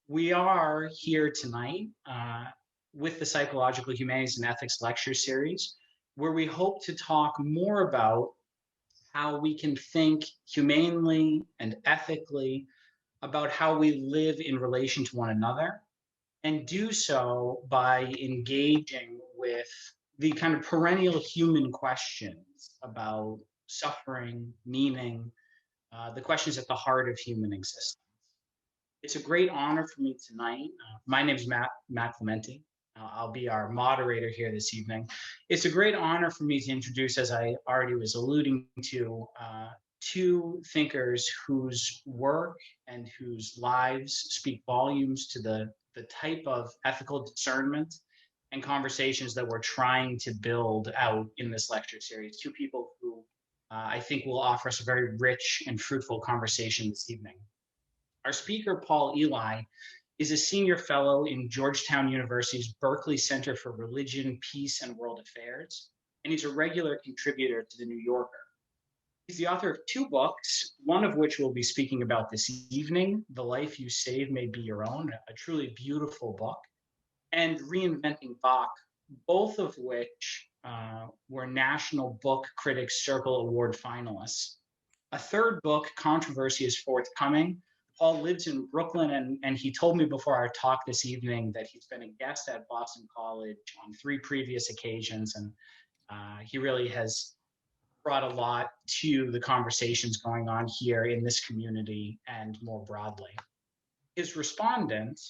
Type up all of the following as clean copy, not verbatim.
We are here tonight with the Psychological Humanities and Ethics lecture series, where we hope to talk more about how we can think humanely and ethically about how we live in relation to one another, and do so by engaging with the kind of perennial human questions about suffering, meaning, the questions at the heart of human existence. It's a great honor for me tonight. My name is Matt Clementi. I'll be our moderator here this evening. It's a great honor for me to introduce, as I already was alluding to, two thinkers whose work and whose lives speak volumes to the type of ethical discernment and conversations that we're trying to build out in this lecture series. Two people who I think will offer us a very rich and fruitful conversation this evening. Our speaker, Paul Elie, is a senior fellow in Georgetown University's Berkeley Center for Religion, Peace, and World Affairs, and he's a regular contributor to The New Yorker. He's the author of two books, one of which we'll be speaking about this evening, The Life You Save May Be Your Own, a truly beautiful book, and Reinventing Bach, both of which were National Book Critics Circle Award finalists. A third book, Controversy, is forthcoming. Paul lives in Brooklyn, and he told me before our talk this evening that he's been a guest at Boston College on 3 previous occasions, and he really has brought a lot to the conversations going on here in this community and more broadly. His respondent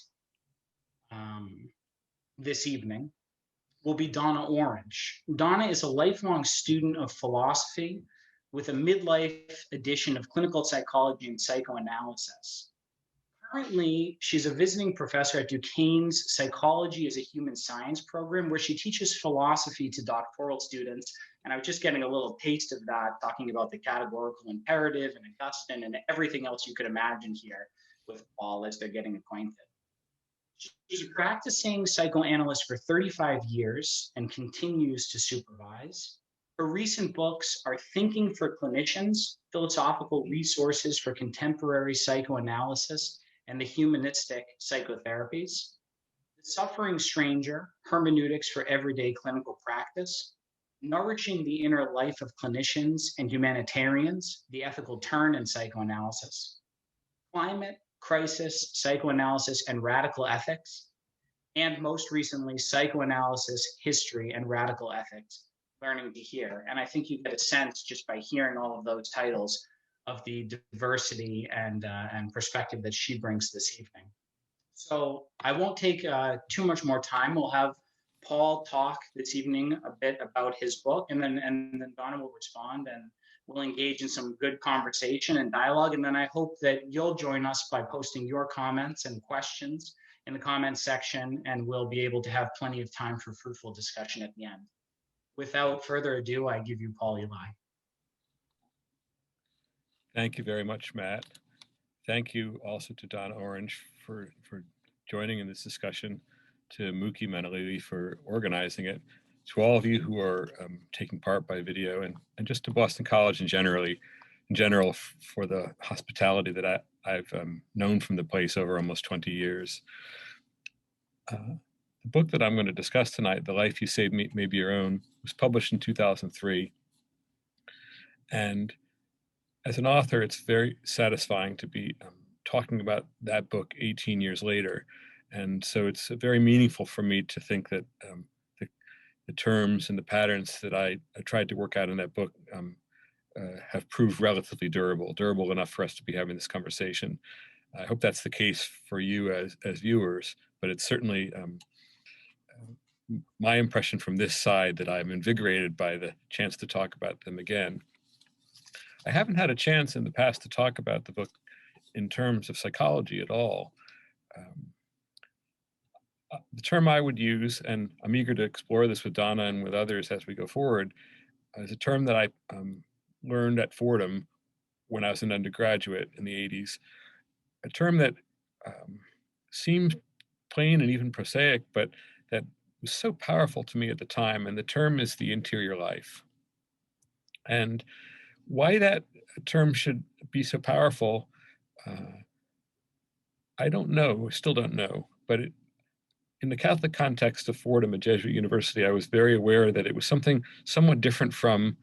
this evening will be Donna Orange. Donna is a lifelong student of philosophy with a midlife edition of clinical psychology and psychoanalysis. Currently, she's a visiting professor at Duquesne's Psychology as a Human Science program, where she teaches philosophy to doctoral students. And I was just getting a little taste of that, talking about the categorical imperative and Augustine and everything else you could imagine here with Paul as they're getting acquainted. She's a practicing psychoanalyst for 35 years and continues to supervise. Her recent books are Thinking for Clinicians, Philosophical Resources for Contemporary Psychoanalysis and the Humanistic Psychotherapies, The Suffering Stranger, Hermeneutics for Everyday Clinical Practice, Nourishing the Inner Life of Clinicians and Humanitarians, The Ethical Turn in Psychoanalysis, Climate, Crisis, Psychoanalysis, and Radical Ethics, and most recently, Psychoanalysis, History, and Radical Ethics, Learning to Hear. And I think you get a sense just by hearing all of those titles of the diversity and perspective that she brings this evening. So I won't take too much more time. We'll have Paul talk this evening a bit about his book, and then Donna will respond, and we'll engage in some good conversation and dialogue. And then I hope that you'll join us by posting your comments and questions in the comments section, and we'll be able to have plenty of time for fruitful discussion at the end. Without further ado, I give you Paul Elie. Thank you very much, Matt. Thank you also to Donna Orange for joining in this discussion, to Muki Manalili for organizing it, to all of you who are taking part by video, and just to Boston College in general for the hospitality that I've known from the place over almost 20 years. The book that I'm going to discuss tonight, The Life You Save May Be Your Own, was published in 2003. And as an author, it's very satisfying to be talking about that book 18 years later. And so it's very meaningful for me to think that the terms and the patterns that I tried to work out in that book have proved relatively durable enough for us to be having this conversation. I hope that's the case for you as viewers, but it's certainly my impression from this side that I'm invigorated by the chance to talk about them again. I haven't had a chance in the past to talk about the book in terms of psychology at all. The term I would use, and I'm eager to explore this with Donna and with others as we go forward, is a term that I learned at Fordham when I was an undergraduate in the 80s, a term that seems plain and even prosaic, but that was so powerful to me at the time, and the term is the interior life. And why that term should be so powerful I don't know, still don't know, but in the Catholic context of Fordham, a Jesuit university, I was very aware that it was something somewhat different from,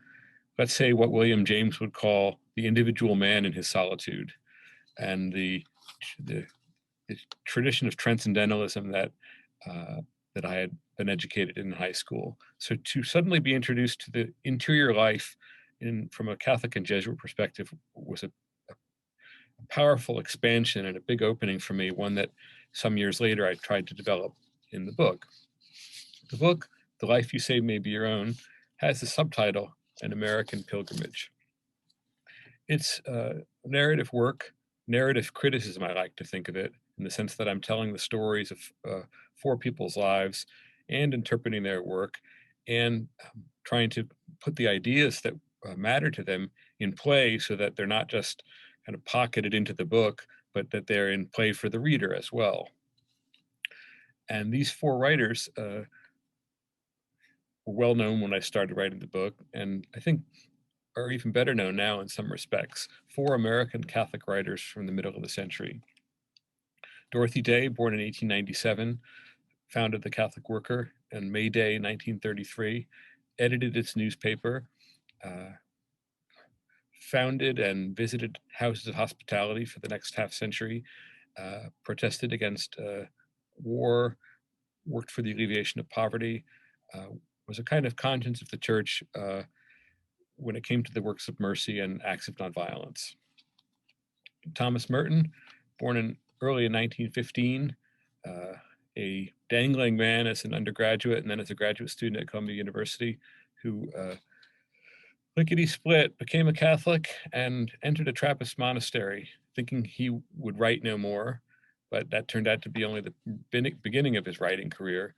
let's say, what William James would call the individual man in his solitude, and the, the tradition of transcendentalism that I had been educated in high school. So to suddenly be introduced to the interior life from a Catholic and Jesuit perspective was a powerful expansion and a big opening for me, one that some years later I tried to develop in the book. The book, The Life You Save May Be Your Own, has the subtitle, An American Pilgrimage. It's narrative work, narrative criticism, I like to think of it, in the sense that I'm telling the stories of four people's lives and interpreting their work and trying to put the ideas that matter to them in play so that they're not just kind of pocketed into the book, but that they're in play for the reader as well. And these four writers were well known when I started writing the book, and I think are even better known now in some respects. Four American Catholic writers from the middle of the century. Dorothy Day, born in 1897, founded the Catholic Worker on May Day 1933, edited its newspaper, uh, founded and visited houses of hospitality for the next half century, protested against war, worked for the alleviation of poverty, was a kind of conscience of the church when it came to the works of mercy and acts of nonviolence. Thomas Merton, born in early in 1915, a dangling man as an undergraduate and then as a graduate student at Columbia University, who lickety-split became a Catholic and entered a Trappist monastery, thinking he would write no more, but that turned out to be only the beginning of his writing career.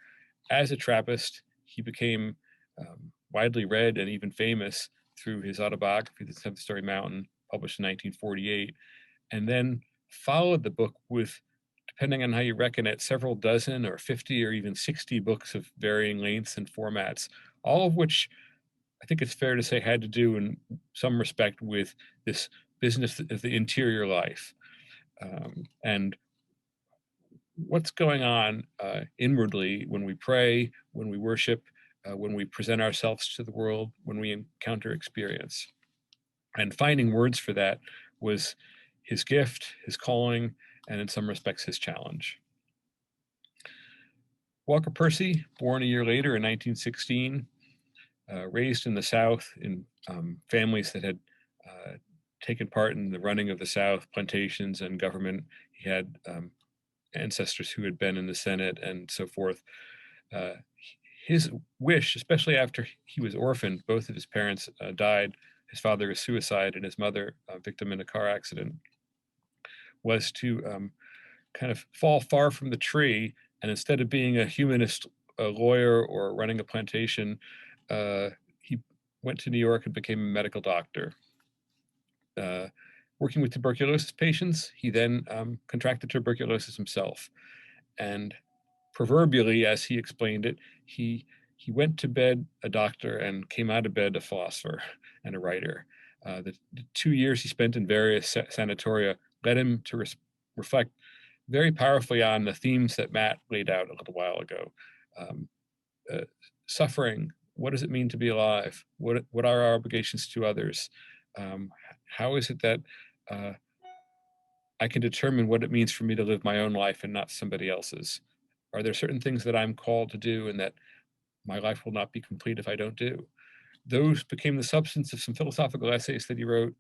As a Trappist, he became widely read and even famous through his autobiography, The Seventh Story Mountain, published in 1948, and then followed the book with, depending on how you reckon it, several dozen or 50 or even 60 books of varying lengths and formats, all of which I think it's fair to say had to do in some respect with this business of the interior life and what's going on inwardly when we pray, when we worship, when we present ourselves to the world, when we encounter experience. And finding words for that was his gift, his calling, and in some respects, his challenge. Walker Percy, born a year later in 1916, raised in the South in families that had taken part in the running of the South, plantations and government. He had ancestors who had been in the Senate and so forth. His wish, especially after he was orphaned, both of his parents died. His father was suicide and his mother victim in a car accident, was to kind of fall far from the tree. And instead of being a humanist, a lawyer, or running a plantation, he went to New York and became a medical doctor. Working with tuberculosis patients, he then contracted tuberculosis himself. And proverbially, as he explained it, he went to bed a doctor and came out of bed a philosopher and a writer. The 2 years he spent in various sanatoria led him to reflect very powerfully on the themes that Matt laid out a little while ago. Suffering, what does it mean to be alive? What are our obligations to others? How is it that I can determine what it means for me to live my own life and not somebody else's? Are there certain things that I'm called to do and that my life will not be complete if I don't do? Those became the substance of some philosophical essays that he wrote,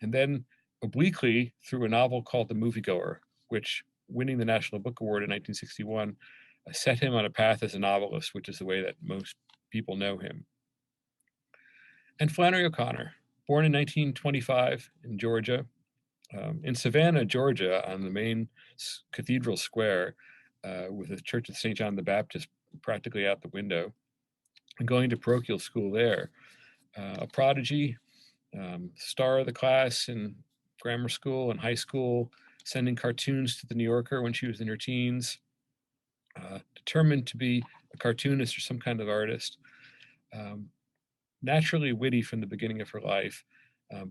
and then obliquely through a novel called The Moviegoer, which, winning the National Book Award in 1961, set him on a path as a novelist, which is the way that most people know him. And Flannery O'Connor, born in 1925 in Georgia, in Savannah, Georgia, on the main cathedral square, with the Church of St. John the Baptist practically out the window, and going to parochial school there. A prodigy, star of the class in grammar school and high school, sending cartoons to the New Yorker when she was in her teens, determined to be a cartoonist or some kind of artist, naturally witty from the beginning of her life,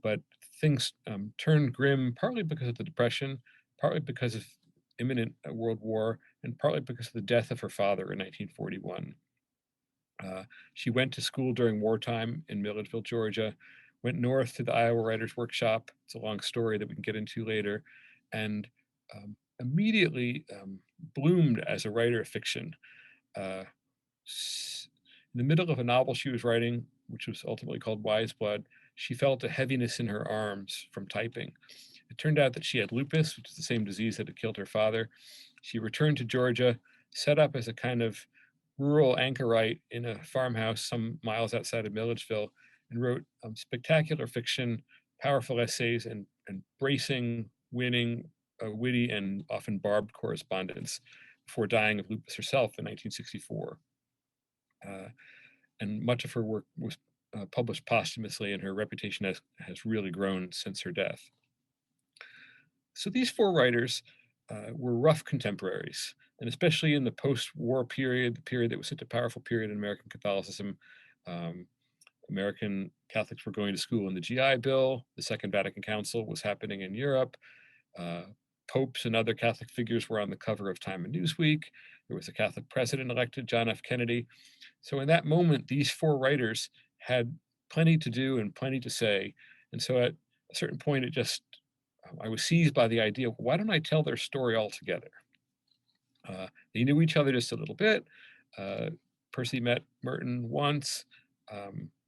but things turned grim partly because of the Depression, partly because of imminent world war, and partly because of the death of her father in 1941. She went to school during wartime in Milledgeville, Georgia, went north to the Iowa Writers Workshop. It's a long story that we can get into later, and immediately bloomed as a writer of fiction. Uh, in the middle of a novel she was writing, which was ultimately called Wise Blood, she felt a heaviness in her arms from typing. It turned out that she had lupus, which is the same disease that had killed her father. She returned to Georgia, set up as a kind of rural anchorite in a farmhouse some miles outside of Milledgeville, and wrote spectacular fiction, powerful essays, and bracing, winning, witty, and often barbed correspondence before dying of lupus herself in 1964. And much of her work was published posthumously, and her reputation has really grown since her death. So these four writers were rough contemporaries, and especially in the post-war period, the period that was such a powerful period in American Catholicism. Um, American Catholics were going to school in the GI Bill. The Second Vatican Council was happening in Europe. Popes and other Catholic figures were on the cover of Time and Newsweek. There was a Catholic president elected, John F. Kennedy. So in that moment, these four writers had plenty to do and plenty to say. And so at a certain point, I was seized by the idea, why don't I tell their story all together? They knew each other just a little bit. Percy met Merton once.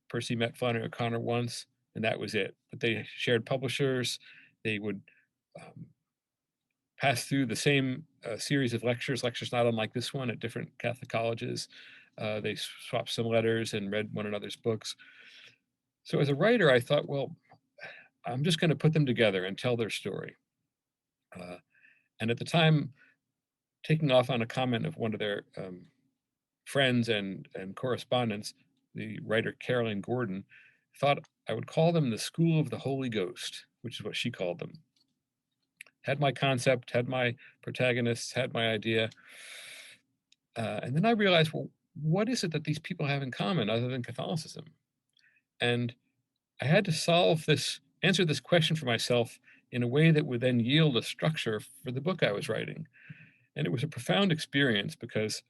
Percy met Flannery O'Connor once, and that was it. But they shared publishers. They would pass through the same series of lectures not unlike this one at different Catholic colleges. They swapped some letters and read one another's books. So as a writer, I thought, well, I'm just going to put them together and tell their story. And at the time, taking off on a comment of one of their friends and correspondents, the writer Carolyn Gordon, thought I would call them the School of the Holy Ghost, which is what she called them. Had my concept, had my protagonists, had my idea. And then I realized, well, what is it that these people have in common other than Catholicism? And I had to answer this question for myself in a way that would then yield a structure for the book I was writing. And it was a profound experience because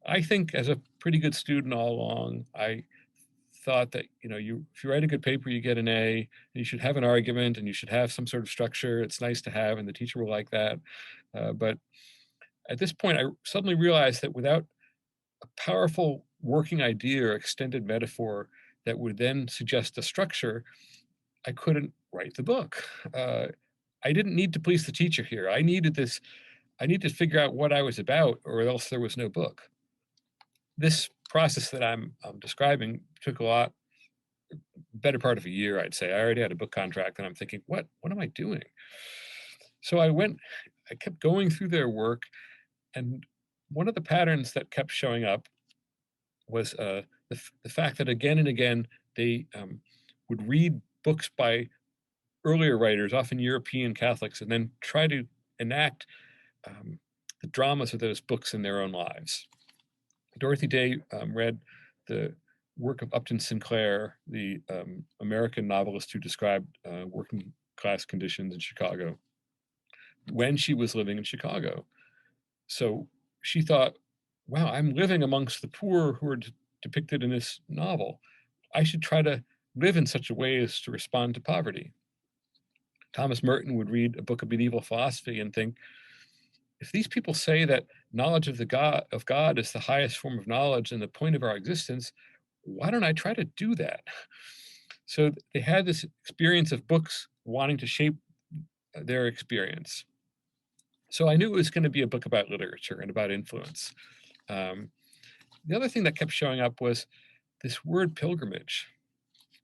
I think as a pretty good student all along, I thought that, if you write a good paper, you get an A, and you should have an argument and you should have some sort of structure. It's nice to have, and the teacher will like that. But at this point, I suddenly realized that without a powerful working idea or extended metaphor that would then suggest a structure, I couldn't write the book. I didn't need to please the teacher here. I needed to figure out what I was about, or else there was no book. This process that I'm describing took better part of a year, I'd say. I already had a book contract, and I'm thinking, what am I doing? So I kept going through their work, and one of the patterns that kept showing up was the fact that again and again they would read books by earlier writers, often European Catholics, and then try to enact the dramas of those books in their own lives. Dorothy Day read the work of Upton Sinclair, the American novelist who described working class conditions in Chicago, when she was living in Chicago. So she thought, wow, I'm living amongst the poor who are depicted in this novel. I should try to live in such a way as to respond to poverty. Thomas Merton would read a book of medieval philosophy and think, if these people say that knowledge of God is the highest form of knowledge and the point of our existence, why don't I try to do that? So they had this experience of books wanting to shape their experience. So I knew it was going to be a book about literature and about influence. The other thing that kept showing up was this word pilgrimage.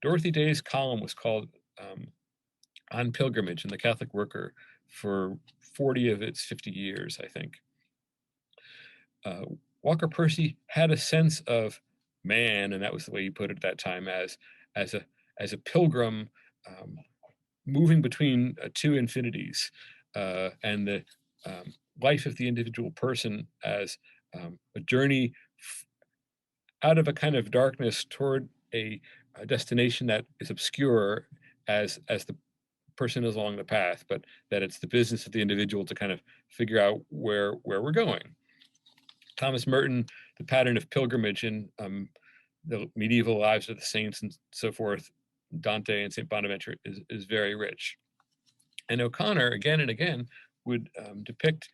Dorothy Day's column was called On Pilgrimage in the Catholic Worker for 40 of its 50 years, I think. Walker Percy had a sense of man, and that was the way he put it at that time, as a pilgrim moving between two infinities, and the life of the individual person as a journey out of a kind of darkness toward a destination that is obscure as the person is along the path, but that it's the business of the individual to kind of figure out where we're going. Thomas Merton, The Pattern of Pilgrimage in the medieval lives of the saints and so forth, Dante and St. Bonaventure, is very rich. And O'Connor, again and again, would depict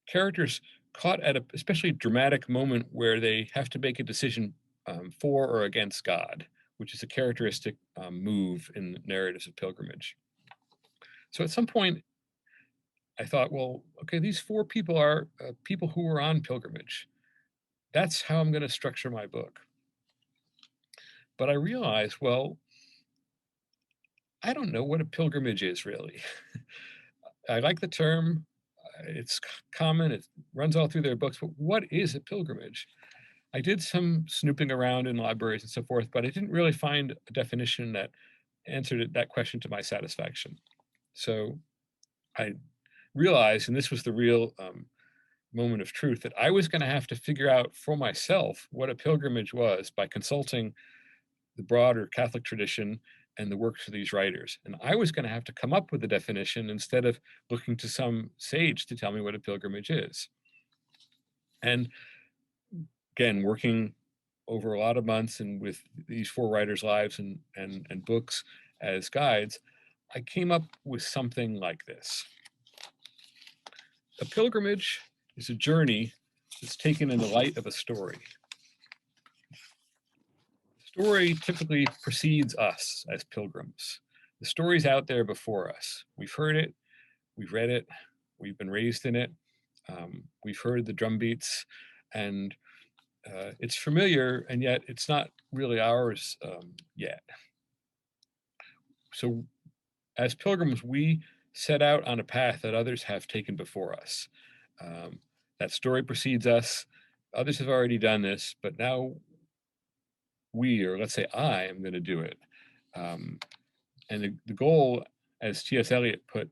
characters caught at a especially dramatic moment where they have to make a decision for or against God, which is a characteristic move in narratives of pilgrimage. So at some point, I thought, well, okay, these four people are people who were on pilgrimage. That's how I'm going to structure my book. But I realized, well, I don't know what a pilgrimage is really. I like the term, it's common, it runs all through their books, but what is a pilgrimage? I did some snooping around in libraries and so forth, but I didn't really find a definition that answered that question to my satisfaction. So I realized, and this was the real moment of truth, that I was going to have to figure out for myself what a pilgrimage was by consulting the broader Catholic tradition and the works of these writers. And I was going to have to come up with a definition instead of looking to some sage to tell me what a pilgrimage is. And again, working over a lot of months and with these four writers' lives and books as guides, I came up with something like this. A pilgrimage is a journey that's taken in the light of a story. The story typically precedes us as pilgrims. The story's out there before us. We've heard it, we've read it, we've been raised in it, we've heard the drum beats, and it's familiar, and yet it's not really ours yet. So as pilgrims, we set out on a path that others have taken before us. That story precedes us. Others have already done this, but now we, or let's say I, am going to do it. And the goal, as T.S. Eliot put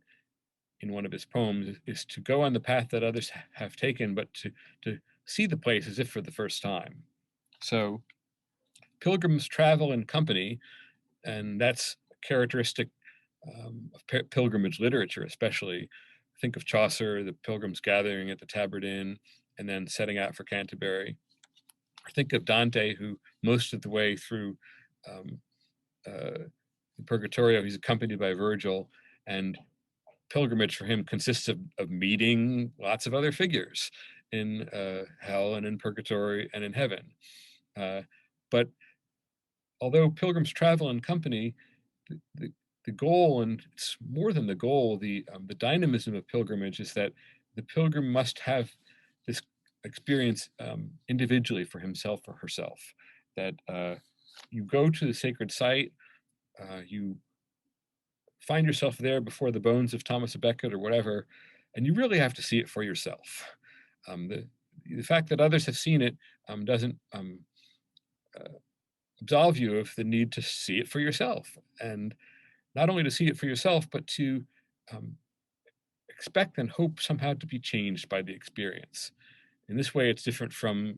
in one of his poems, is to go on the path that others have taken, but to see the place as if for the first time. So pilgrims travel in company, and that's a characteristic of pilgrimage literature, especially. Think of Chaucer, the pilgrims gathering at the Tabard Inn and then setting out for Canterbury. Or think of Dante, who most of the way through the Purgatorio, he's accompanied by Virgil, and pilgrimage for him consists of meeting lots of other figures in hell and in purgatory and in heaven. But although pilgrims travel in company, the goal, and it's more than the goal, the dynamism of pilgrimage is that the pilgrim must have this experience individually for himself or herself. That you go to the sacred site, you find yourself there before the bones of Thomas à Becket or whatever, and you really have to see it for yourself. The fact that others have seen it doesn't absolve you of the need to see it for yourself. And not only to see it for yourself, but to expect and hope somehow to be changed by the experience. In this way, it's different from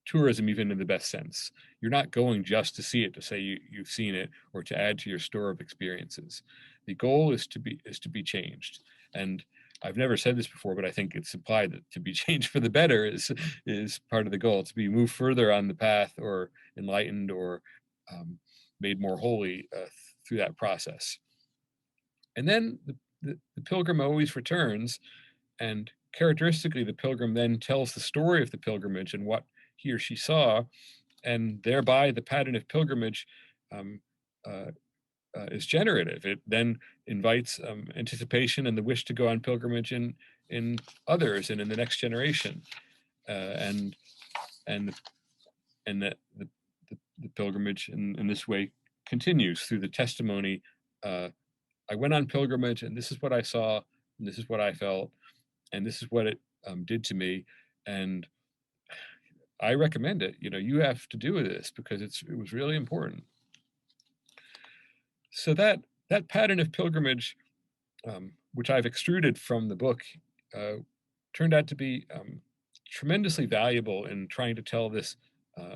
tourism, even in the best sense. You're not going just to see it, to say you've seen it, or to add to your store of experiences. The goal is to be changed. And I've never said this before, but I think it's implied that to be changed for the better is part of the goal. To be moved further on the path, or enlightened, or made more holy through that process. And then the pilgrim always returns, and characteristically, the pilgrim then tells the story of the pilgrimage and what he or she saw, and thereby the pattern of pilgrimage is generative. It then invites anticipation and the wish to go on pilgrimage in others and in the next generation, and the pilgrimage in this way continues through the testimony. I went on pilgrimage, and this is what I saw, and this is what I felt, and this is what it did to me, and I recommend it. You have to do this because it was really important. So that pattern of pilgrimage, which I've extruded from the book, turned out to be tremendously valuable in trying to tell this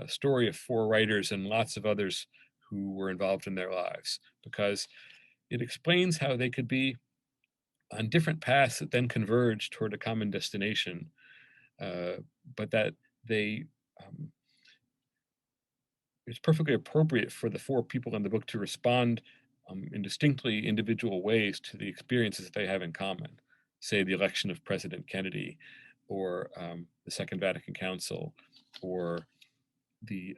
story of four writers and lots of others who were involved in their lives, because it explains how they could be on different paths that then converge toward a common destination, uh, but that they it's perfectly appropriate for the four people in the book to respond in distinctly individual ways to the experiences that they have in common. Say the election of President Kennedy, or the Second Vatican Council, or the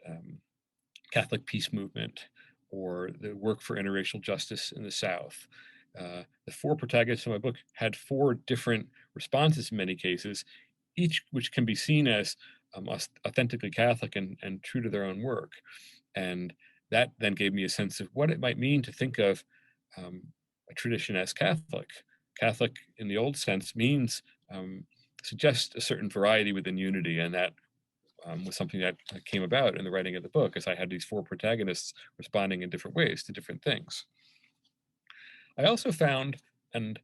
Catholic peace movement, or the work for interracial justice in the South. The four protagonists in my book had four different responses in many cases, each which can be seen as authentically Catholic and true to their own work. And that then gave me a sense of what it might mean to think of a tradition as Catholic. Catholic in the old sense means suggests a certain variety within unity, and that was something that came about in the writing of the book, as I had these four protagonists responding in different ways to different things. I also found, and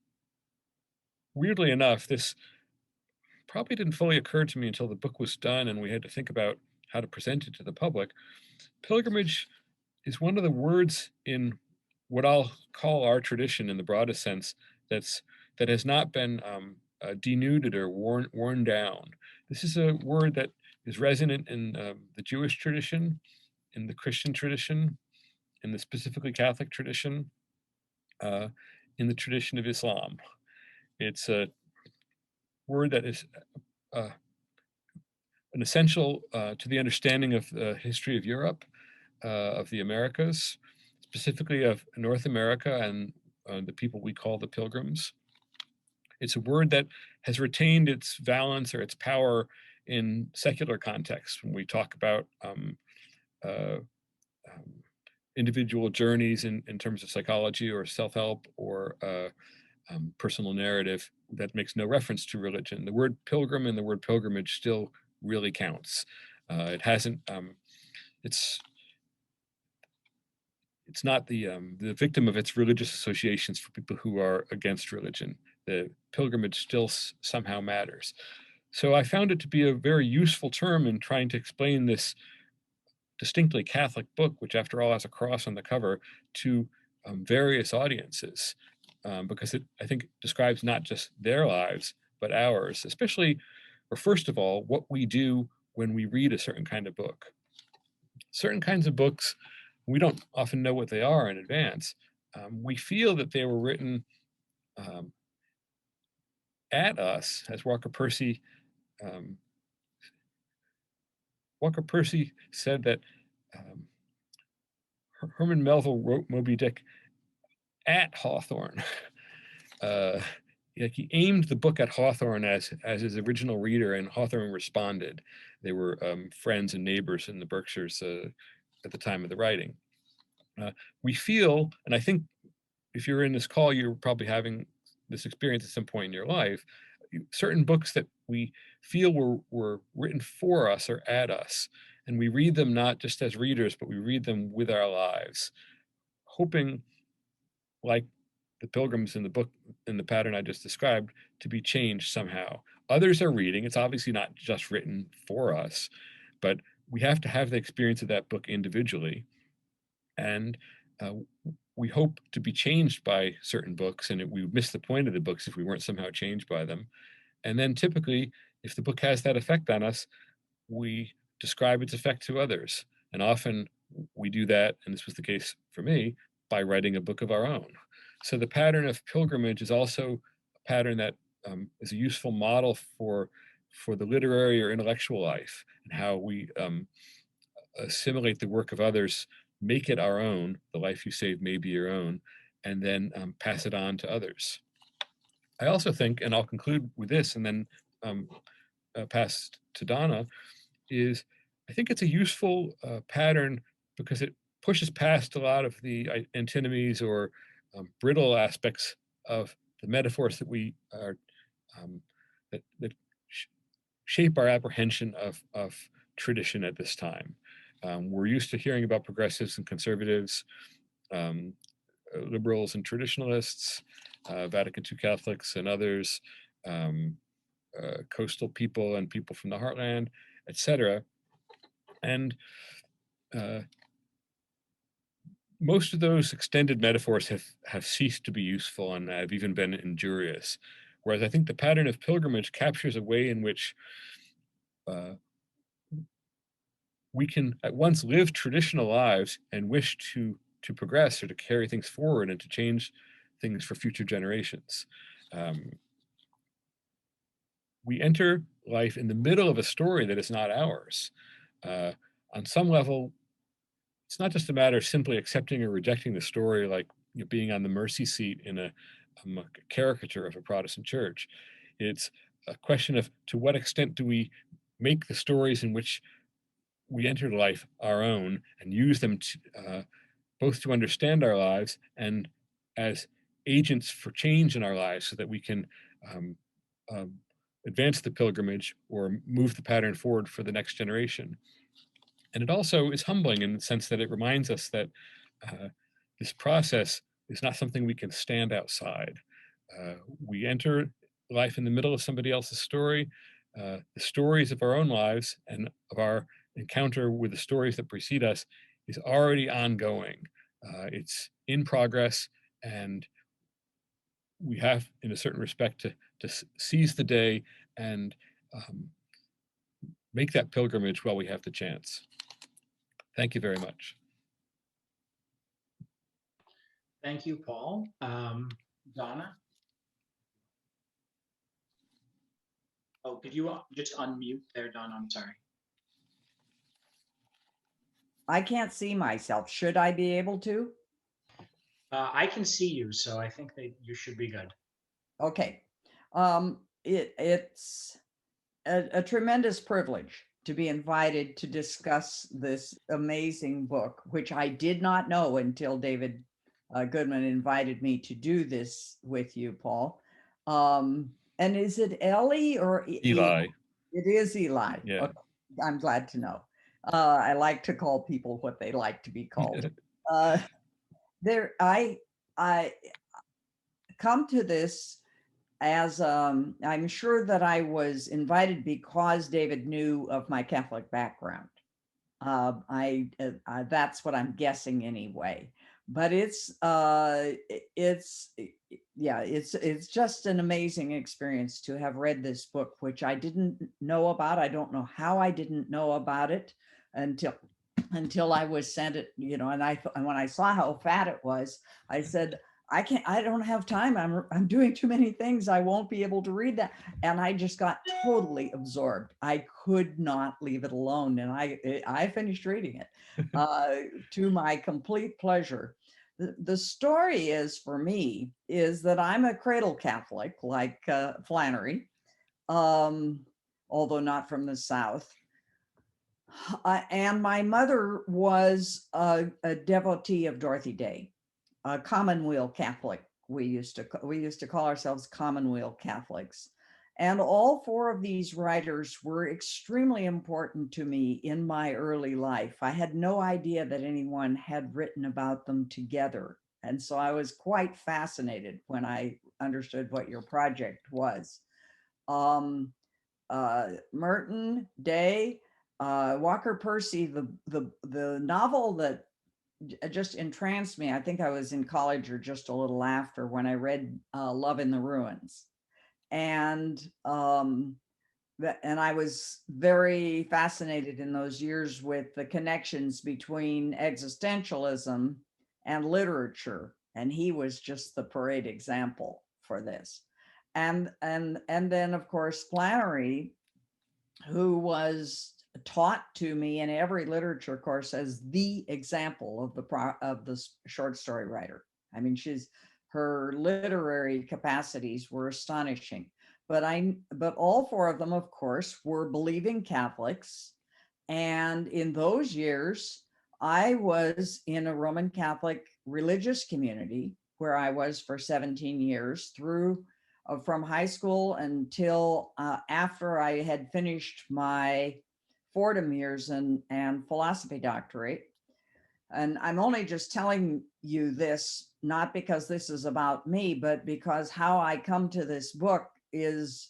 weirdly enough, this probably didn't fully occur to me until the book was done and we had to think about how to present it to the public. Pilgrimage is one of the words in what I'll call our tradition in the broadest sense that has not been denuded or worn down. This is a word that is resonant in the Jewish tradition, in the Christian tradition, in the specifically Catholic tradition, in the tradition of Islam. It's a word that is an essential to the understanding of the history of Europe, of the Americas, specifically of North America and the people we call the Pilgrims. It's a word that has retained its valence or its power in secular contexts when we talk about individual journeys in terms of psychology or self-help or personal narrative that makes no reference to religion. The word pilgrim and the word pilgrimage still really counts. It hasn't. It's not the victim of its religious associations for people who are against religion. The pilgrimage still somehow matters. So I found it to be a very useful term in trying to explain this distinctly Catholic book, which after all has a cross on the cover, to various audiences, because it, I think, describes not just their lives, but ours, especially, or first of all, what we do when we read a certain kind of book. Certain kinds of books, we don't often know what they are in advance. We feel that they were written at us, as Walker Percy said that Herman Melville wrote Moby Dick at Hawthorne. Like he aimed the book at Hawthorne as his original reader, and Hawthorne responded. They were friends and neighbors in the Berkshires at the time of the writing. We feel, and I think if you're in this call, you're probably having this experience at some point in your life, certain books that we feel were written for us or at us, and we read them not just as readers, but we read them with our lives, hoping, like the pilgrims in the book, in the pattern I just described, to be changed somehow. Others are reading. It's obviously not just written for us, but we have to have the experience of that book individually. And we hope to be changed by certain books, and we would miss the point of the books if we weren't somehow changed by them. And then typically, if the book has that effect on us, we describe its effect to others. And often we do that, and this was the case for me, by writing a book of our own. So the pattern of pilgrimage is also a pattern that is a useful model for the literary or intellectual life, and how we assimilate the work of others, make it our own. The life you save may be your own, and then pass it on to others. I also think, and I'll conclude with this and then pass to Donna, is I think it's a useful pattern because it pushes past a lot of the antinomies or brittle aspects of the metaphors that we are that shape our apprehension of tradition at this time. We're used to hearing about progressives and conservatives, liberals and traditionalists, Vatican II Catholics and others, coastal people and people from the heartland, etc. And most of those extended metaphors have ceased to be useful and have even been injurious. Whereas I think the pattern of pilgrimage captures a way in which uh, we can at once live traditional lives and wish to progress or to carry things forward and to change things for future generations. Um, we enter life in the middle of a story that is not ours. Uh, on some level, it's not just a matter of simply accepting or rejecting the story, like being on the mercy seat in a caricature of a Protestant church. It's a question of to what extent do we make the stories in which we enter life our own and use them to, both to understand our lives and as agents for change in our lives so that we can um, um, advance the pilgrimage or move the pattern forward for the next generation. And it also is humbling in the sense that it reminds us that uh, this process is not something we can stand outside. We enter life in the middle of somebody else's story. The stories of our own lives and of our encounter with the stories that precede us is already ongoing. It's in progress, and we have, in a certain respect, to seize the day and um, make that pilgrimage while we have the chance. Thank you very much. Thank you, Paul. Donna? Oh, could you just unmute there, Donna? I'm sorry. I can't see myself. Should I be able to? I can see you, so I think that you should be good. Okay. It's a tremendous privilege to be invited to discuss this amazing book, which I did not know until David Goodman invited me to do this with you, Paul. And is it Ellie or Eli? It is Eli. Yeah. Okay. I'm glad to know. I like to call people what they like to be called. I come to this as I'm sure that I was invited because David knew of my Catholic background. That's what I'm guessing anyway. But it's just an amazing experience to have read this book, which I didn't know about. I don't know how I didn't know about it until I was sent it, and when I saw how fat it was, I said, I don't have time. I'm doing too many things. I won't be able to read that. And I just got totally absorbed. I could not leave it alone. And I finished reading it to my complete pleasure. The story is, for me, is that I'm a cradle Catholic, like Flannery, although not from the South. And my mother was a devotee of Dorothy Day, a Commonweal Catholic. We used to call ourselves Commonweal Catholics. And all four of these writers were extremely important to me in my early life. I had no idea that anyone had written about them together. And so I was quite fascinated when I understood what your project was. Merton, Day, Walker Percy, the novel that just entranced me. I think I was in college or just a little after when I read Love in the Ruins, and I was very fascinated in those years with the connections between existentialism and literature, and he was just the parade example for this. And then of course Flannery, who was taught to me in every literature course as the example of the short story writer. I mean, her literary capacities were astonishing. But all four of them, of course, were believing Catholics. And in those years, I was in a Roman Catholic religious community where I was for 17 years through from high school until after I had finished my Fordham years and philosophy doctorate. And I'm only just telling you this, not because this is about me, but because how I come to this book is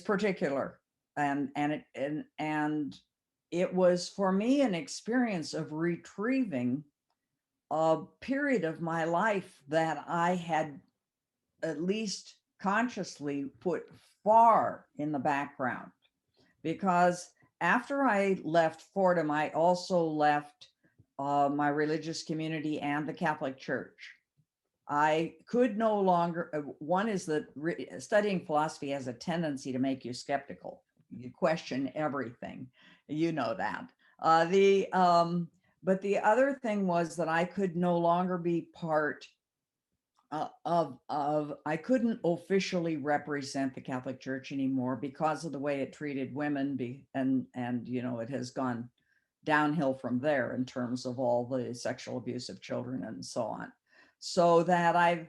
particular. And it was for me an experience of retrieving a period of my life that I had at least consciously put far in the background, because after I left Fordham, I also left my religious community and the Catholic Church. I could no longer, one is that studying philosophy has a tendency to make you skeptical. You question everything. You know that. But the other thing was that I could no longer be part I couldn't officially represent the Catholic Church anymore because of the way it treated women, and you know, it has gone downhill from there in terms of all the sexual abuse of children and so on. So that I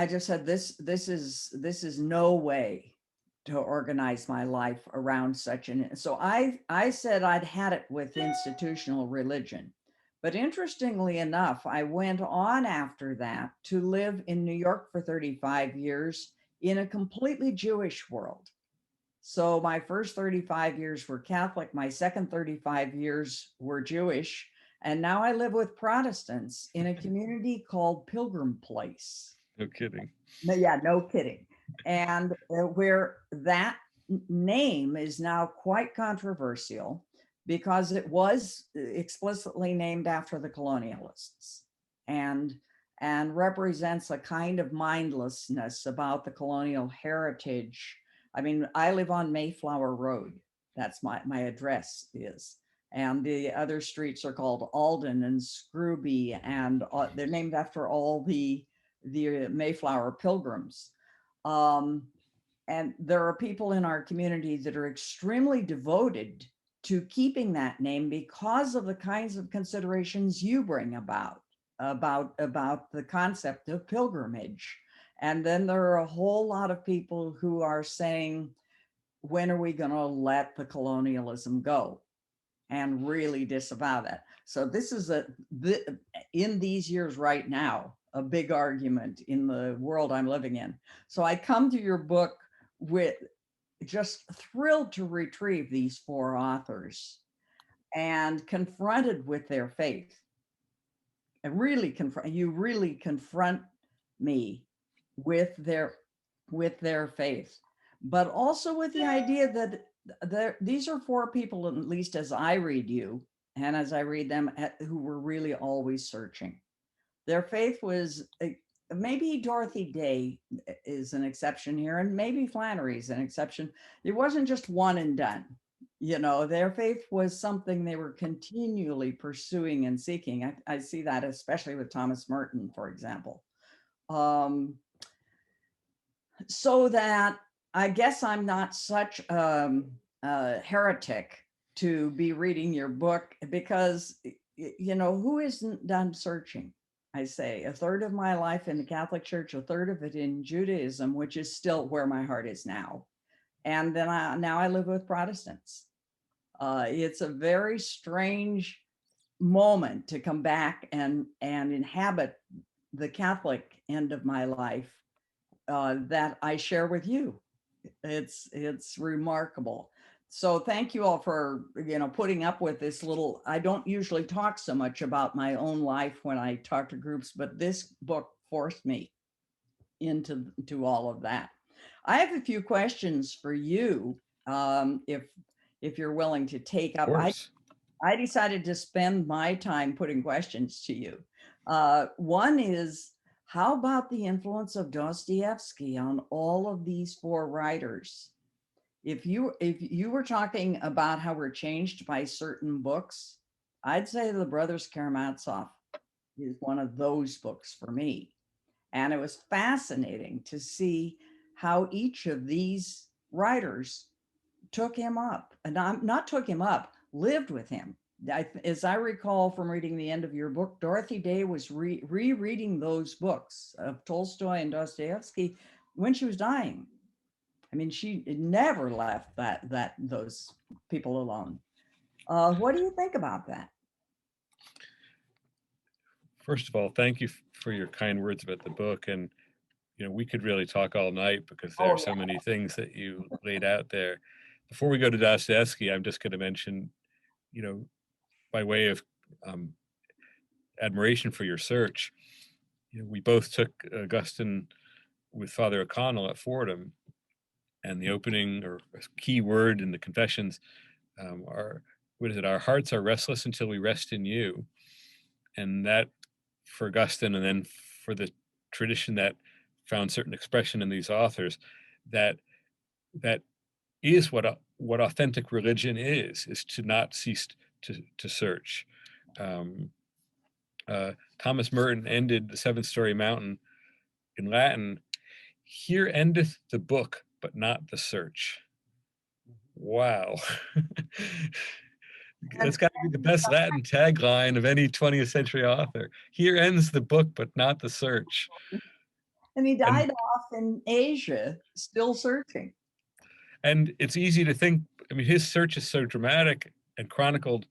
just said, this is no way to organize my life around such an, so I said I'd had it with institutional religion. But interestingly enough, I went on after that to live in New York for 35 years in a completely Jewish world. So my first 35 years were Catholic, my second 35 years were Jewish, and now I live with Protestants in a community called Pilgrim Place. No kidding. Yeah, no kidding. And where that name is now quite controversial because it was explicitly named after the colonialists, and represents a kind of mindlessness about the colonial heritage. I mean, I live on Mayflower Road. That's my address is. And the other streets are called Alden and Scrooby, and they're named after all the Mayflower pilgrims. And there are people in our community that are extremely devoted to keeping that name because of the kinds of considerations you bring about the concept of pilgrimage. And then there are a whole lot of people who are saying, when are we going to let the colonialism go, and really disavow that. So this is in these years right now, a big argument in the world I'm living in. So I come to your book with just thrilled to retrieve these four authors and confronted with their faith. And really confront me with their faith, but also with the idea that these are four people, at least as I read you and as I read them, who were really always searching. Their faith was, maybe Dorothy Day is an exception here, and maybe Flannery's an exception. It wasn't just one and done. You know, their faith was something they were continually pursuing and seeking. I see that especially with Thomas Merton, for example. So that I guess I'm not such a heretic to be reading your book, because, you know, who isn't done searching? I say a third of my life in the Catholic Church, a third of it in Judaism, which is still where my heart is now. And then now I live with Protestants. It's a very strange moment to come back and inhabit the Catholic end of my life that I share with you. It's remarkable. So thank you all for, you know, putting up with this little. I don't usually talk so much about my own life when I talk to groups, but this book forced me into all of that. I have a few questions for you, if you're willing to take up. I decided to spend my time putting questions to you. One is, how about the influence of Dostoevsky on all of these four writers? If you were talking about how we're changed by certain books, I'd say The Brothers Karamazov is one of those books for me. And it was fascinating to see how each of these writers took him up, and not took him up, lived with him. As I recall from reading the end of your book, Dorothy Day was rereading those books of Tolstoy and Dostoevsky when she was dying. I mean, she never left those people alone. What do you think about that? First of all, thank you for your kind words about the book. And, you know, we could really talk all night because there are so many things that you laid out there. Before we go to Dostoevsky, I'm just going to mention, you know, by way of admiration for your search. You know, we both took Augustine with Father O'Connell at Fordham, and the opening or key word in the Confessions are, what is it? Our hearts are restless until we rest in you. And that, for Augustine, and then for the tradition that found certain expression in these authors, that is what authentic religion is to not cease to search. Thomas Merton ended The Seventh Story Mountain in Latin, "Here endeth the book, but not the search." Wow. That's got to be the best Latin tagline of any 20th century author. Here ends the book, but not the search. And he died off in Asia, still searching. And it's easy to think, I mean, his search is so dramatic and chronicled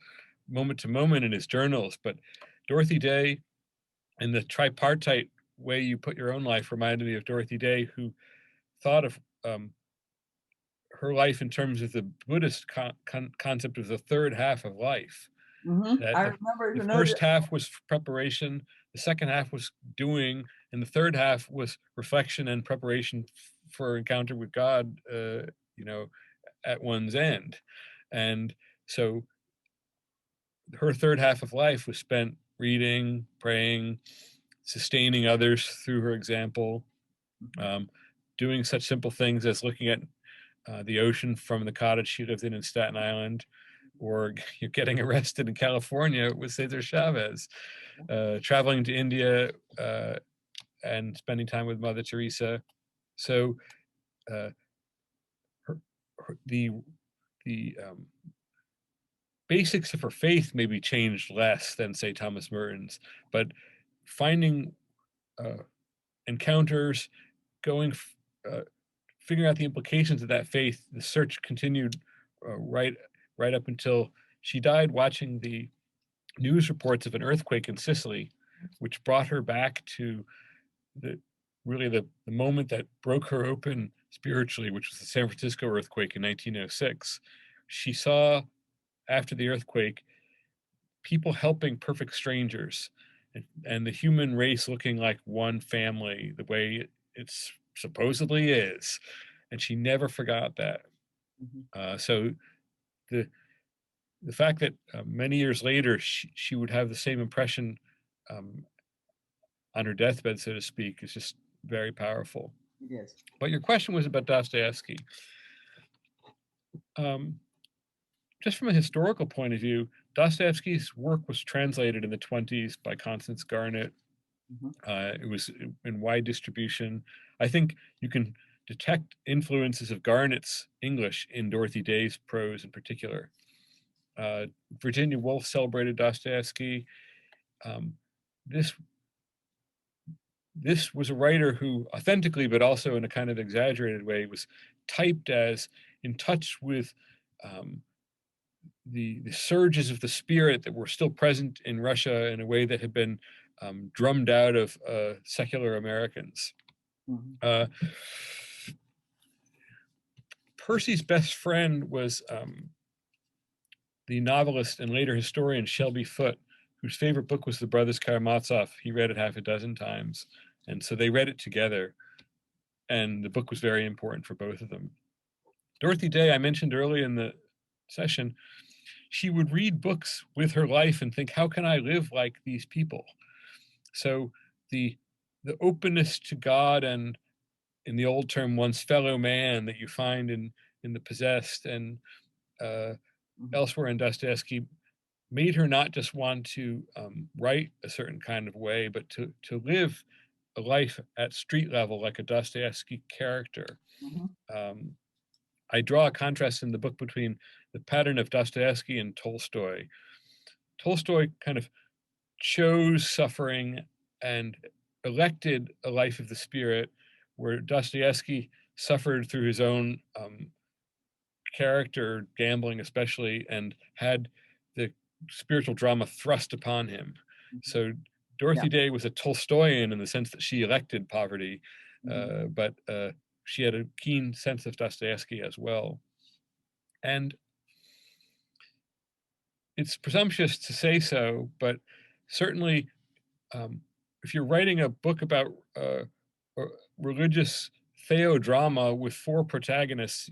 moment to moment in his journals, but Dorothy Day and the tripartite way you put your own life reminded me of Dorothy Day, who thought of her life in terms of the Buddhist concept of the third half of life. I remember the first half was preparation, the second half was doing, and the third half was reflection and preparation for encounter with God, you know, at one's end. And so her third half of life was spent reading, praying, sustaining others through her example, doing such simple things as looking at the ocean from the cottage she lived in Staten Island, or getting arrested in California with Cesar Chavez, traveling to India and spending time with Mother Teresa. So the basics of her faith maybe changed less than, say, Thomas Merton's, but finding encounters, figuring out the implications of that faith, the search continued right up until she died, watching the news reports of an earthquake in Sicily, which brought her back to the moment that broke her open spiritually, which was the San Francisco earthquake in 1906. She saw, after the earthquake, people helping perfect strangers, and the human race looking like one family, the way it's supposedly is. And she never forgot that. So the fact that many years later she would have the same impression on her deathbed, so to speak, is just very powerful. Yes. But your question was about Dostoevsky. Just from a historical point of view, Dostoevsky's work was translated in the 1920s by Constance Garnett. It was in wide distribution. I think you can detect influences of Garnett's English in Dorothy Day's prose in particular. Virginia Woolf celebrated Dostoevsky. This was a writer who authentically, but also in a kind of exaggerated way, was typed as in touch with the surges of the spirit that were still present in Russia in a way that had been drummed out of secular Americans. Percy's best friend was the novelist and later historian Shelby Foote, whose favorite book was The Brothers Karamazov. He read it half a dozen times. And so they read it together. And the book was very important for both of them. Dorothy Day, I mentioned early in the session, she would read books with her life and think, how can I live like these people? So the openness to God, and in the old term, one's fellow man, that you find in The Possessed and elsewhere in Dostoevsky, made her not just want to write a certain kind of way, but to live a life at street level like a Dostoevsky character. I draw a contrast in the book between the pattern of Dostoevsky and Tolstoy. Tolstoy kind of chose suffering and elected a life of the spirit, where Dostoevsky suffered through his own character, gambling especially, and had the spiritual drama thrust upon him. So Dorothy Day was a Tolstoyan in the sense that she elected poverty, but she had a keen sense of Dostoevsky as well. And it's presumptuous to say so, but certainly if you're writing a book about religious theodrama with 4 protagonists,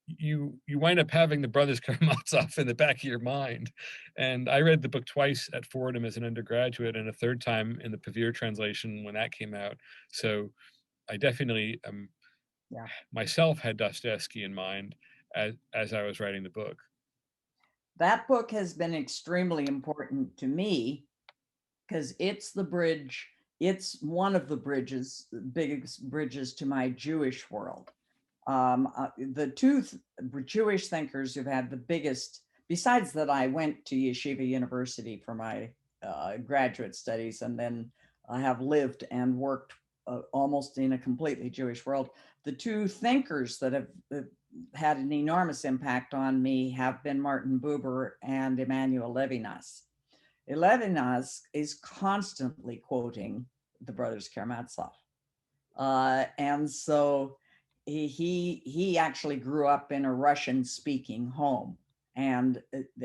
you wind up having the Brothers Karamazov in the back of your mind. And I read the book twice at Fordham as an undergraduate, and a third time in the Pavir translation when that came out. So I definitely Yeah. myself had Dostoevsky in mind as I was writing the book. That book has been extremely important to me because it's the bridge, it's one of the biggest bridges to my Jewish world. The two Jewish thinkers who've had the biggest, besides that, I went to Yeshiva University for my graduate studies, and then I have lived and worked almost in a completely Jewish world. The two thinkers that have had an enormous impact on me have been Martin Buber and Emmanuel Levinas. Levinas is constantly quoting the Brothers Karamazov. And so he actually grew up in a Russian speaking home and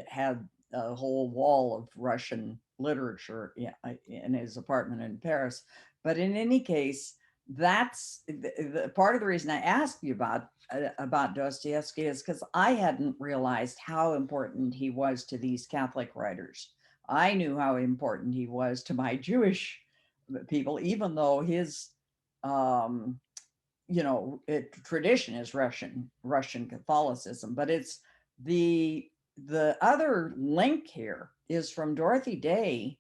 had a whole wall of Russian literature in his apartment in Paris. But in any case, that's the part of the reason I asked you about Dostoevsky is because I hadn't realized how important he was to these Catholic writers. I knew how important he was to my Jewish people, even though his tradition is Russian Catholicism, but it's the other link here is from Dorothy Day,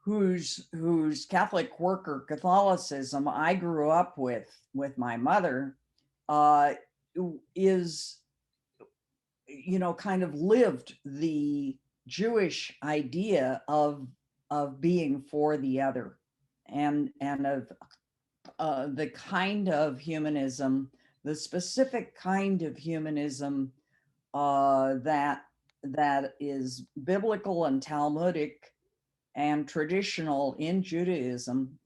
whose Catholic worker Catholicism I grew up with my mother, is kind of lived the Jewish idea of being for the other, and of the kind of humanism, the specific kind of humanism that is biblical and Talmudic and traditional in Judaism,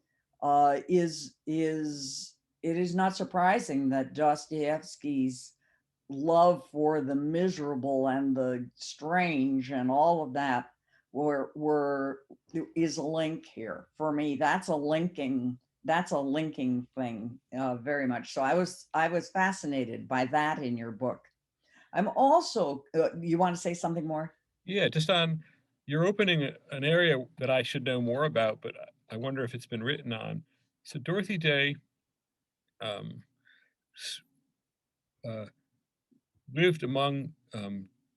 is it is not surprising that Dostoevsky's love for the miserable and the strange and all of that is a link here for me. That's a linking thing, very much. So I was fascinated by that in your book. I'm also, you want to say something more? Yeah, just on you're opening an area that I should know more about, but I wonder if it's been written on. So Dorothy Day um, uh, lived among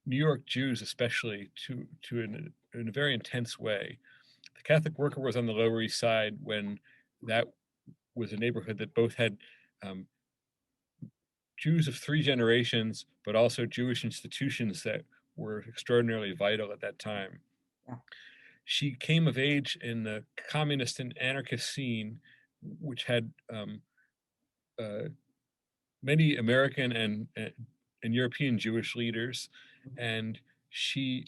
New York Jews, especially in a very intense way. The Catholic Worker was on the Lower East Side when that was a neighborhood that both had um, Jews of 3 generations, but also Jewish institutions that were extraordinarily vital at that time. Yeah. She came of age in the communist and anarchist scene, which had many American and European Jewish leaders, and she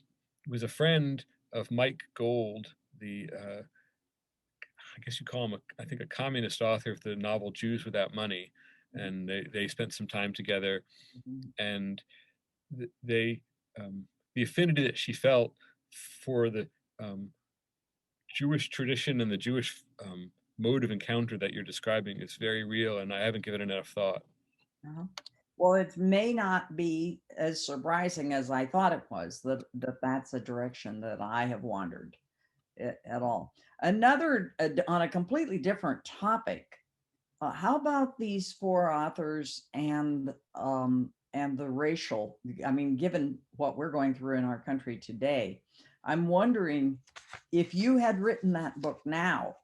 was a friend of Mike Gold, the I guess you call him I think a communist author of the novel Jews Without Money, and they spent some time together, and they the affinity that she felt for the Jewish tradition and the Jewish mode of encounter that you're describing is very real, and I haven't given it enough thought. Uh-huh. Well, it may not be as surprising as I thought it was that's a direction that I have wandered at all. Another, on a completely different topic, how about these 4 authors and the racial? I mean, given what we're going through in our country today, I'm wondering if you had written that book now,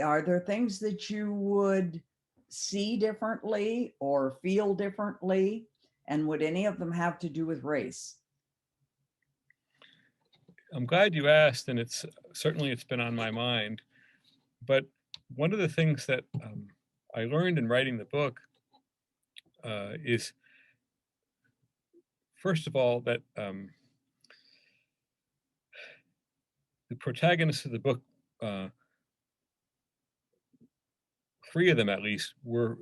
are there things that you would see differently or feel differently? And would any of them have to do with race? I'm glad you asked, and it's been on my mind. But one of the things that I learned in writing the book is, first of all, that the protagonists of the book, 3 of them at least, were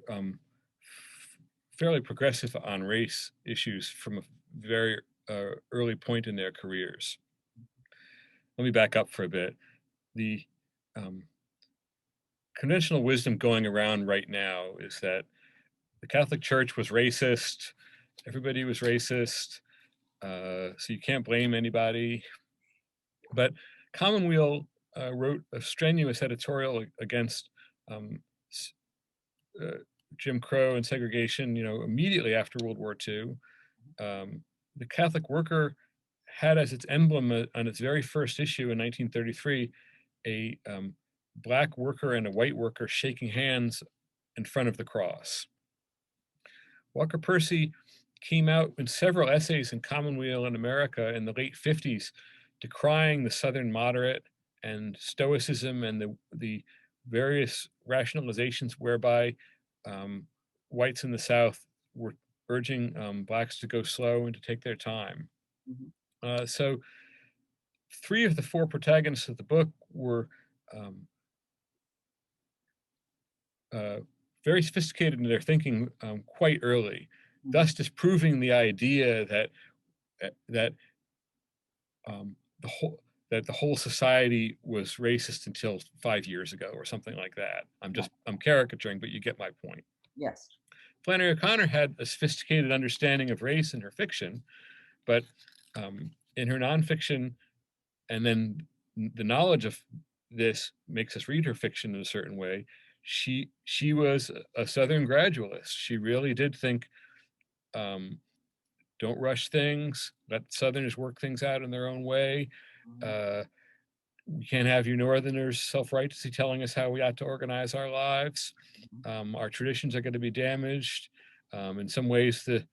fairly progressive on race issues from a very early point in their careers. let me back up for a bit. The um, conventional wisdom going around right now is that the Catholic Church was racist, everybody was racist, so you can't blame anybody. But Commonweal wrote a strenuous editorial against um, uh, Jim Crow and segregation, immediately after World War II. The Catholic Worker had as its emblem on its very first issue in 1933 a black worker and a white worker shaking hands in front of the cross. Walker Percy came out in several essays in Commonweal in America in the late 50s, decrying the Southern moderate and Stoicism and the various rationalizations whereby whites in the South were urging blacks to go slow and to take their time. So 3 of the 4 protagonists of the book were very sophisticated in their thinking quite early, thus disproving the idea that the whole society was racist until 5 years ago or something like that. I'm caricaturing, but you get my point. Yes. Flannery O'Connor had a sophisticated understanding of race in her fiction, but in her nonfiction, and then the knowledge of this makes us read her fiction in a certain way. She was a Southern gradualist. She really did think, don't rush things, let Southerners work things out in their own way. We can't have you Northerners self-righteously telling us how we ought to organize our lives. Our traditions are going to be damaged. In some ways, the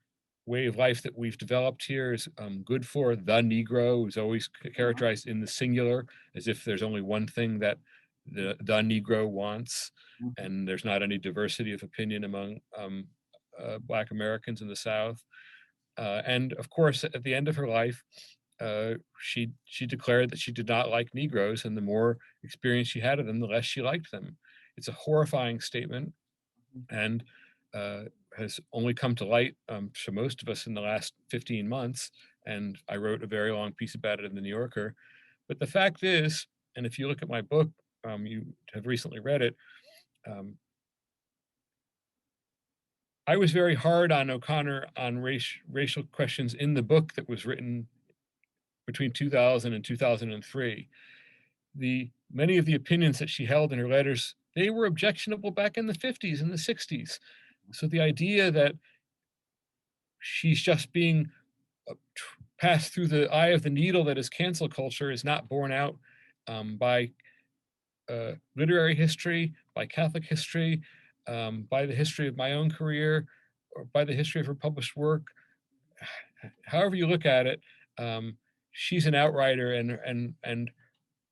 way of life that we've developed here is good for the Negro, who's always characterized in the singular, as if there's only one thing that the Negro wants, and there's not any diversity of opinion among Black Americans in the South. And of course, at the end of her life, she declared that she did not like Negroes, and the more experience she had of them, the less she liked them. It's a horrifying statement, and has only come to light to most of us in the last 15 months. And I wrote a very long piece about it in the New Yorker. But the fact is, and if you look at my book, you have recently read it, I was very hard on O'Connor on racial questions in the book that was written between 2000 and 2003. Many of the opinions that she held in her letters, they were objectionable back in the 50s and the 60s. So the idea that she's just being passed through the eye of the needle that is cancel culture is not borne out by literary history, by Catholic history, by the history of my own career, or by the history of her published work. However you look at it, she's an outrider, and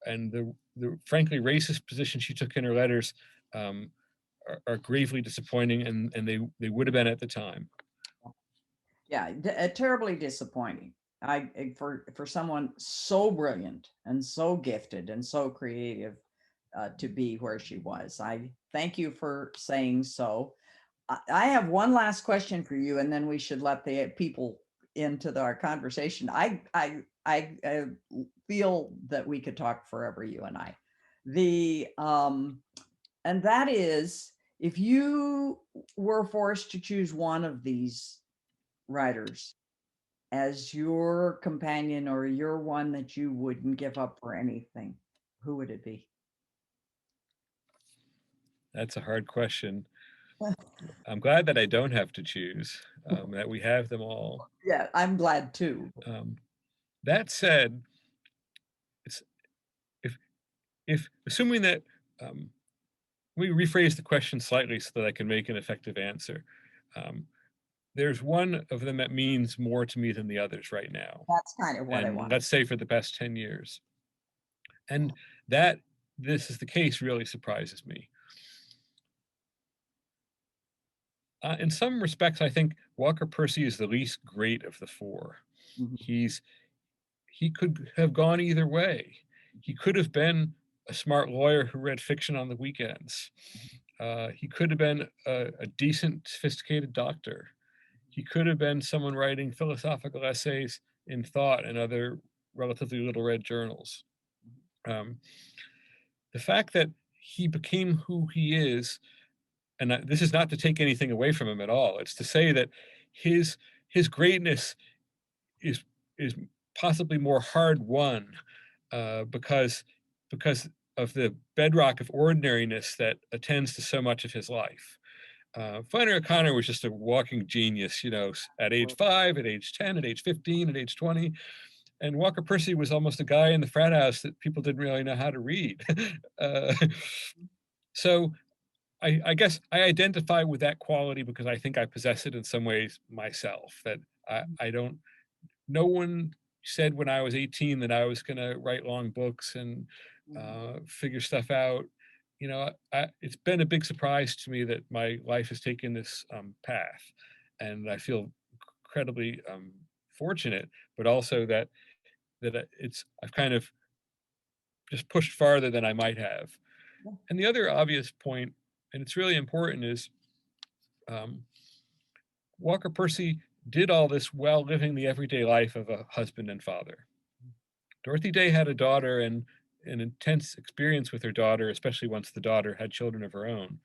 the frankly racist position she took in her letters are gravely disappointing, and they would have been at the time. Yeah, terribly disappointing. For someone so brilliant and so gifted and so creative to be where she was. I thank you for saying so. I have one last question for you, and then we should let the people into our conversation. I feel that we could talk forever, you and I. And that is, if you were forced to choose one of these writers as your companion, or your one that you wouldn't give up for anything, who would it be? That's a hard question. I'm glad that I don't have to choose, that we have them all. Yeah, I'm glad too. That said, if assuming that, we rephrase the question slightly so that I can make an effective answer. There's one of them that means more to me than the others right now. That's kind of what I And want. let's say for the past 10 years. And that this is the case really surprises me. In some respects, I think Walker Percy is the least great of the 4. He could have gone either way. He could have been a smart lawyer who read fiction on the weekends. He could have been a decent, sophisticated doctor. He could have been someone writing philosophical essays in Thought and other relatively little read journals. Um, the fact that he became who he is, and this is not to take anything away from him at all. It's to say that his greatness is is possibly more hard won because of the bedrock of ordinariness that attends to so much of his life. Flannery O'Connor was just a walking genius, you know, at age 5, at age 10, at age 15, at age 20. And Walker Percy was almost a guy in the frat house that people didn't really know how to read. uh, so I guess I identify with that quality because I think I possess it in some ways myself. That I don't. No one said when I was 18 that I was going to write long books and figure stuff out. You know, it's been a big surprise to me that my life has taken this path, and I feel incredibly fortunate. But also that I've kind of just pushed farther than I might have. And the other obvious point, and it's really important, is Walker Percy did all this while living the everyday life of a husband and father. Dorothy Day had a daughter and an intense experience with her daughter, especially once the daughter had children of her own.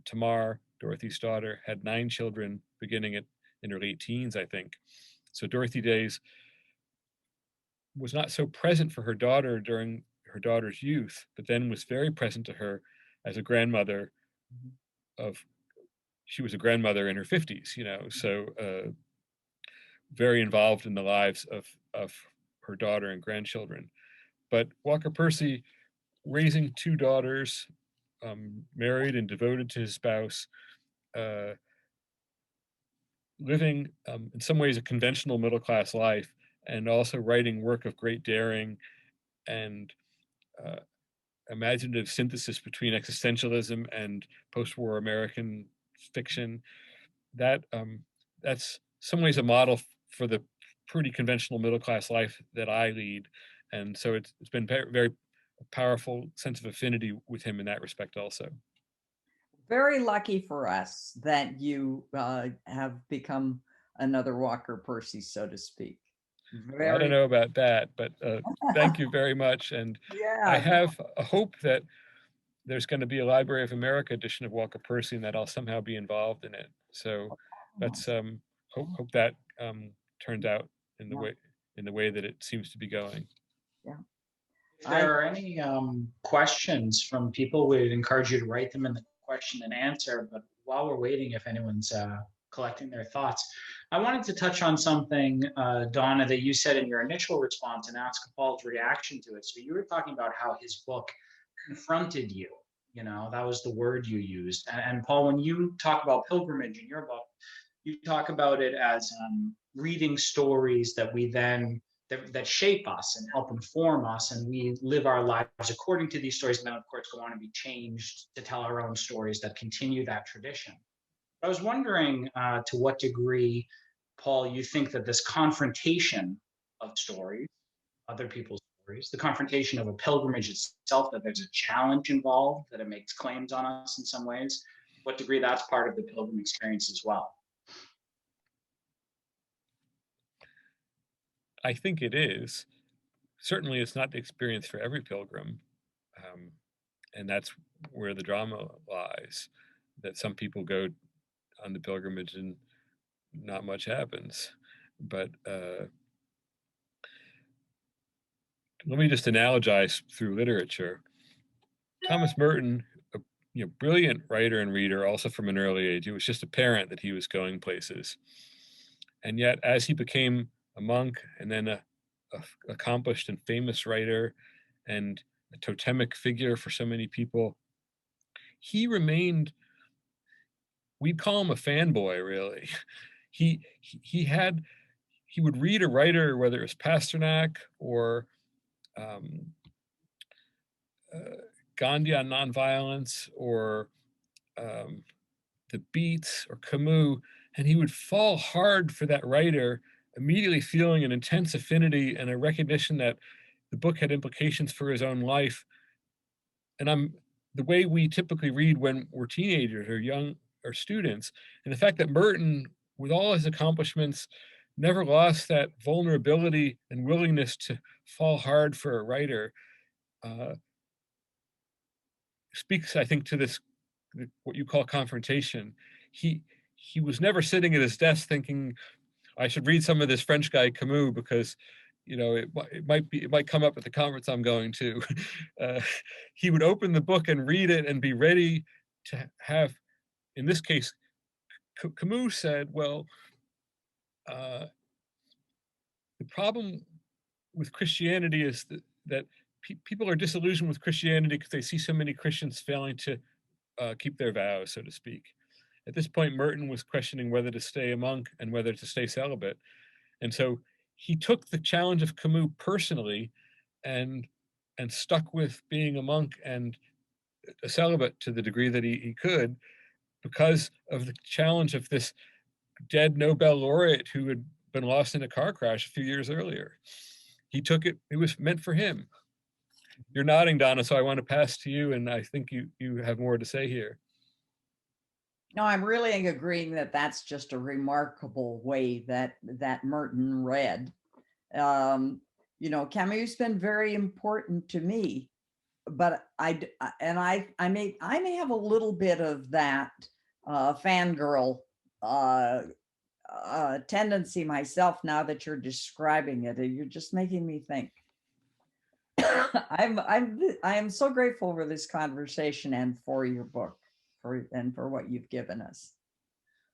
Tamar, Dorothy's daughter, had 9 children beginning in her late teens, I think. So Dorothy Day's was not so present for her daughter during her daughter's youth, but then was very present to her as a grandmother she was a grandmother in her 50s, you know, so very involved in the lives of her daughter and grandchildren. But Walker Percy, raising 2 daughters, married and devoted to his spouse, living in some ways a conventional middle-class life, and also writing work of great daring and imaginative synthesis between existentialism and post-war American fiction. That's some ways a model for the pretty conventional middle-class life that I lead, and so it's been very powerful sense of affinity with him in that respect also. Very lucky for us that you have become another Walker Percy, so to speak. Well, I don't know about that, but thank you very much. And I have a hope that there's going to be a Library of America edition of Walker Percy and that I'll somehow be involved in it. So let's hope that turns out in the way that it seems to be going. Yeah. If there are any questions from people, we'd encourage you to write them in the question and answer. But while we're waiting, if anyone's collecting their thoughts, I wanted to touch on something, Donna, that you said in your initial response and ask Paul's reaction to it. So you were talking about how his book confronted you. You know, that was the word you used. And Paul, when you talk about pilgrimage in your book, you talk about it as reading stories that we then that shape us and help inform us, and we live our lives according to these stories, and then of course go on to be changed to tell our own stories that continue that tradition. I was wondering to what degree, Paul, you think that this confrontation of stories, other people's stories, the confrontation of a pilgrimage itself, that there's a challenge involved, that it makes claims on us in some ways, what degree that's part of the pilgrim experience as well? I think it is. Certainly, it's not the experience for every pilgrim. And that's where the drama lies, that some people go on the pilgrimage and not much happens. But let me just analogize through literature. Thomas Merton, a brilliant writer and reader, also from an early age, it was just apparent that he was going places. And yet, as he became a monk and then a accomplished and famous writer and a totemic figure for so many people, he remained, we'd call him a fanboy, really. He would read a writer, whether it was Pasternak or Gandhi on nonviolence or the Beats or Camus, and he would fall hard for that writer, immediately feeling an intense affinity and a recognition that the book had implications for his own life. And the way we typically read when we're teenagers or young or students, and the fact that Merton, with all his accomplishments, never lost that vulnerability and willingness to fall hard for a writer, speaks, I think, to this, what you call confrontation. He was never sitting at his desk thinking, I should read some of this French guy Camus because, you know, it might come up at the conference I'm going to. He would open the book and read it and be ready to have, in this case, Camus said, well, the problem with Christianity is that people are disillusioned with Christianity because they see so many Christians failing to keep their vows, so to speak. At this point, Merton was questioning whether to stay a monk and whether to stay celibate. And so he took the challenge of Camus personally and stuck with being a monk and a celibate to the degree that he could, because of the challenge of this dead Nobel laureate who had been lost in a car crash a few years earlier. He took it, it was meant for him. You're nodding, Donna, so I want to pass to you, and I think you have more to say here. No, I'm really agreeing that that's just a remarkable way that Merton read. You know, Camus has been very important to me, but I may have a little bit of that fangirl tendency myself now that you're describing it. You're just making me think. I am so grateful for this conversation and for your book, and for what you've given us.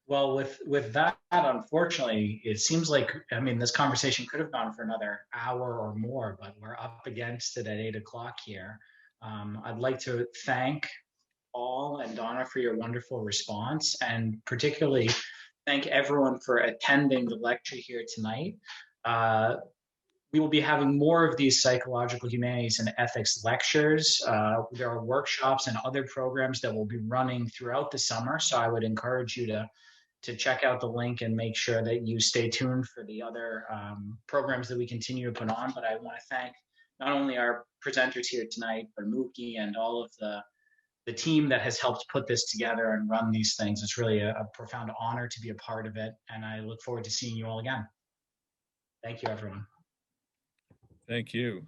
Well, with that, unfortunately, it seems like, I mean, this conversation could have gone for another hour or more, but we're up against it at 8 o'clock here. I'd like to thank Paul and Donna for your wonderful response, and particularly thank everyone for attending the lecture here tonight. We will be having more of these psychological humanities and ethics lectures. There are workshops and other programs that will be running throughout the summer. So I would encourage you to check out the link and make sure that you stay tuned for the other programs that we continue to put on. But I want to thank not only our presenters here tonight, but Mookie and all of the team that has helped put this together and run these things. It's really a profound honor to be a part of it. And I look forward to seeing you all again. Thank you, everyone. Thank you.